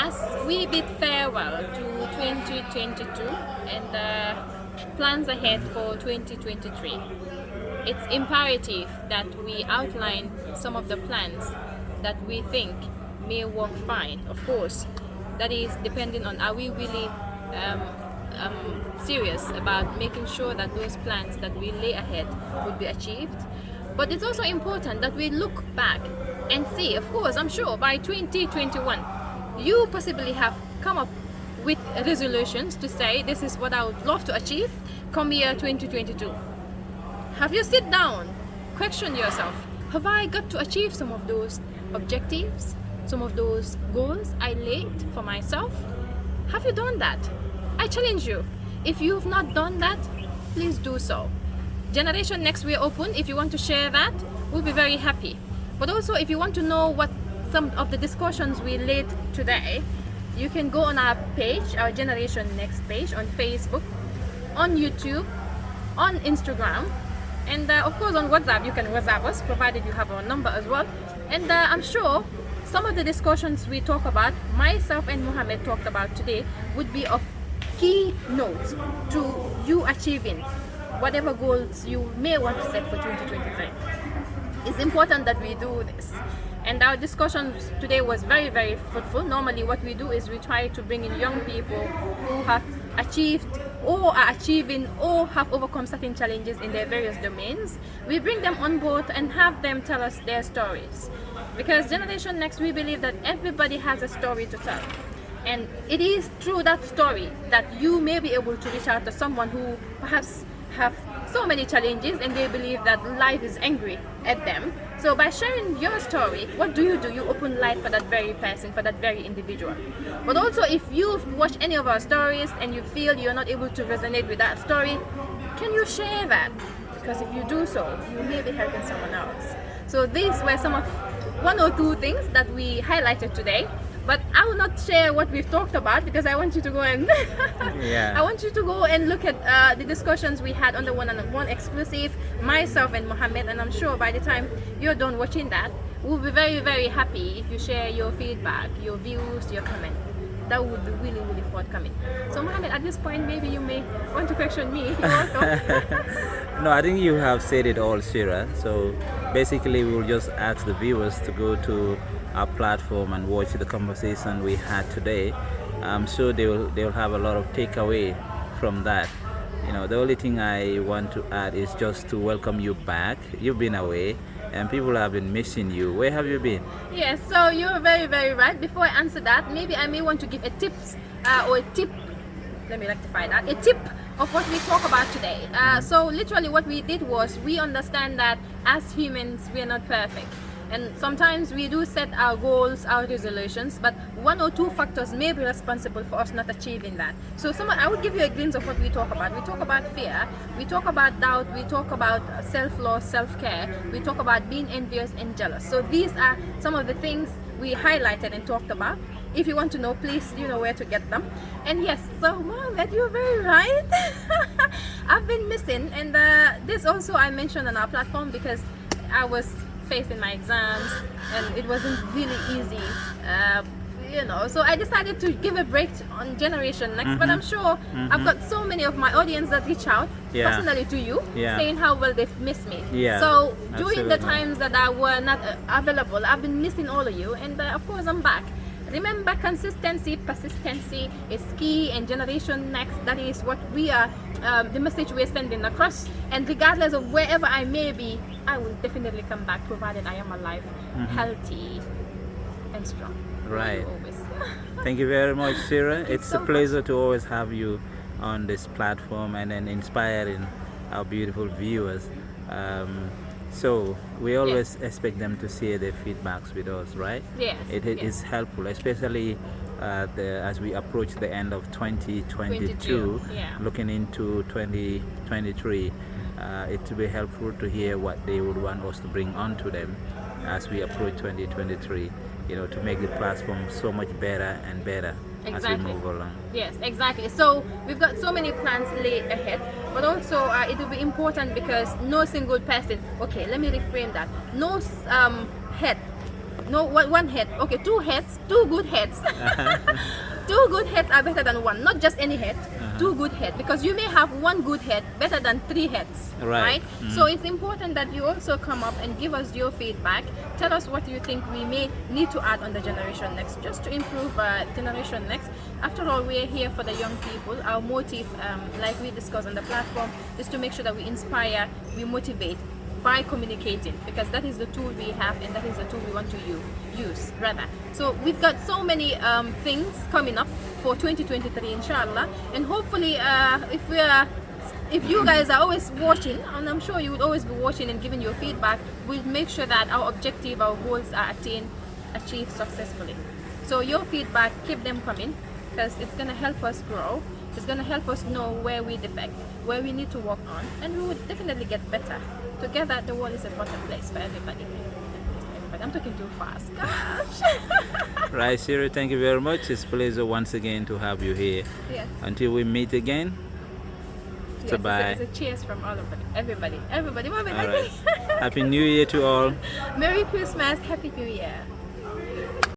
as we bid farewell to 2022 and plans ahead for 2023, it's imperative that we outline some of the plans that we think may work fine. Of course, that is depending on are we really serious about making sure that those plans that we lay ahead would be achieved. But it's also important that we look back and see, of course, I'm sure by 2021, you possibly have come up with resolutions to say, this is what I would love to achieve come year 2022. Have you sit down, question yourself, have I got to achieve some of those objectives, some of those goals I laid for myself? Have you done that? I challenge you. If you've not done that, please do so. Generation Next, we're open. If you want to share that, we'll be very happy. But also, if you want to know what some of the discussions we laid today, you can go on our page, our Generation Next page on Facebook, on YouTube, on Instagram, and of course on WhatsApp. You can WhatsApp us, provided you have our number as well. And I'm sure some of the discussions we talk about, myself and Mohammed talked about today, would be of key notes to you achieving whatever goals you may want to set for 2023. It's important that we do this. And our discussions today was very, very fruitful. Normally what we do is we try to bring in young people who have achieved or are achieving or have overcome certain challenges in their various domains. We bring them on board and have them tell us their stories. Because Generation Next, we believe that everybody has a story to tell. And it is through that story that you may be able to reach out to someone who perhaps have so many challenges and they believe that life is angry at them. So by sharing your story, what do? You open light for that very person, for that very individual. But also, if you've watched any of our stories and you feel you're not able to resonate with that story, can you share that? Because if you do so, you may be helping someone else. So these were some of one or two things that we highlighted today. But I will not share what we've talked about because I want you to go and Yeah. I want you to go and look at the discussions we had on the one-on-one exclusive, myself and Mohammed, and I'm sure by the time you're done watching that, we'll be very, very happy if you share your feedback, your views, your comment. That would be really, really forthcoming. So Mohammed, at this point, maybe you may want to question me. You're welcome. No, I think you have said it all, Sirra. So basically, we will just ask the viewers to go to our platform and watch the conversation we had today. I'm sure they'll have a lot of takeaway from that. You know, the only thing I want to add is just to welcome you back. You've been away and people have been missing you. Where have you been? Yes, so you're very, very right. Before I answer that, maybe I may want to give a tips or a tip. Let me rectify that. A tip of what we talk about today. So literally what we did was we understand that as humans, we are not perfect. And sometimes we do set our goals, our resolutions, but one or two factors may be responsible for us not achieving that. So I would give you a glimpse of what we talk about. We talk about fear, we talk about doubt, we talk about self-love, self-care, we talk about being envious and jealous. So these are some of the things we highlighted and talked about. If you want to know, please, you know where to get them. And yes, so Mohammed, you're very right. I've been missing, and this also I mentioned on our platform because I was facing my exams and it wasn't really easy, you know, so I decided to give a break on Generation Next. But I'm sure I've got so many of my audience that reach out personally to you, saying how well they've missed me. So during the times that I were not available, I've been missing all of you, and of course I'm back. Remember, consistency, persistency is key, and Generation Next, that is what we are, the message we're sending across. And regardless of wherever I may be, I will definitely come back, provided I am alive, healthy, and strong. Right. Always. Thank you very much, Sirra. It's a pleasure to always have you on this platform and then inspiring our beautiful viewers. So we always expect them to share their feedbacks with us, right? Yes. It is helpful, especially as we approach the end of 2022, looking into 2023. It will be helpful to hear what they would want us to bring onto them as we approach 2023. You know, to make the platform so much better and better as we move along. Yes, exactly. So we've got so many plans laid ahead, but also it will be important because no single person, okay, let me reframe that. No head, No, one head. Okay, two heads, two good heads. Two good heads are better than one, not just any head. Two good heads, because you may have one good head better than three heads, right? So it's important that you also come up and give us your feedback. Tell us what you think we may need to add on the Generation Next, just to improve Generation Next. After all, we are here for the young people. Our motive, like we discussed on the platform, is to make sure that we inspire, we motivate by communicating, because that is the tool we have, and that is the tool we want to use rather. So we've got so many things coming up for 2023, inshallah, and hopefully if you guys are always watching, and I'm sure you would always be watching and giving your feedback, we'll make sure that our objective, our goals are achieved successfully. So your feedback, keep them coming, because it's going to help us grow. It's going to help us know where we defect, where we need to work on, and we would definitely get better. Together, the world is a better place for everybody. But I'm talking too fast, gosh. Right, Sirra, thank you very much. It's a pleasure once again to have you here. Yes. Until we meet again. Yes, Bye. it's a cheers from all of everybody. Everybody. All right. Happy New Year to all. Merry Christmas, Happy New Year.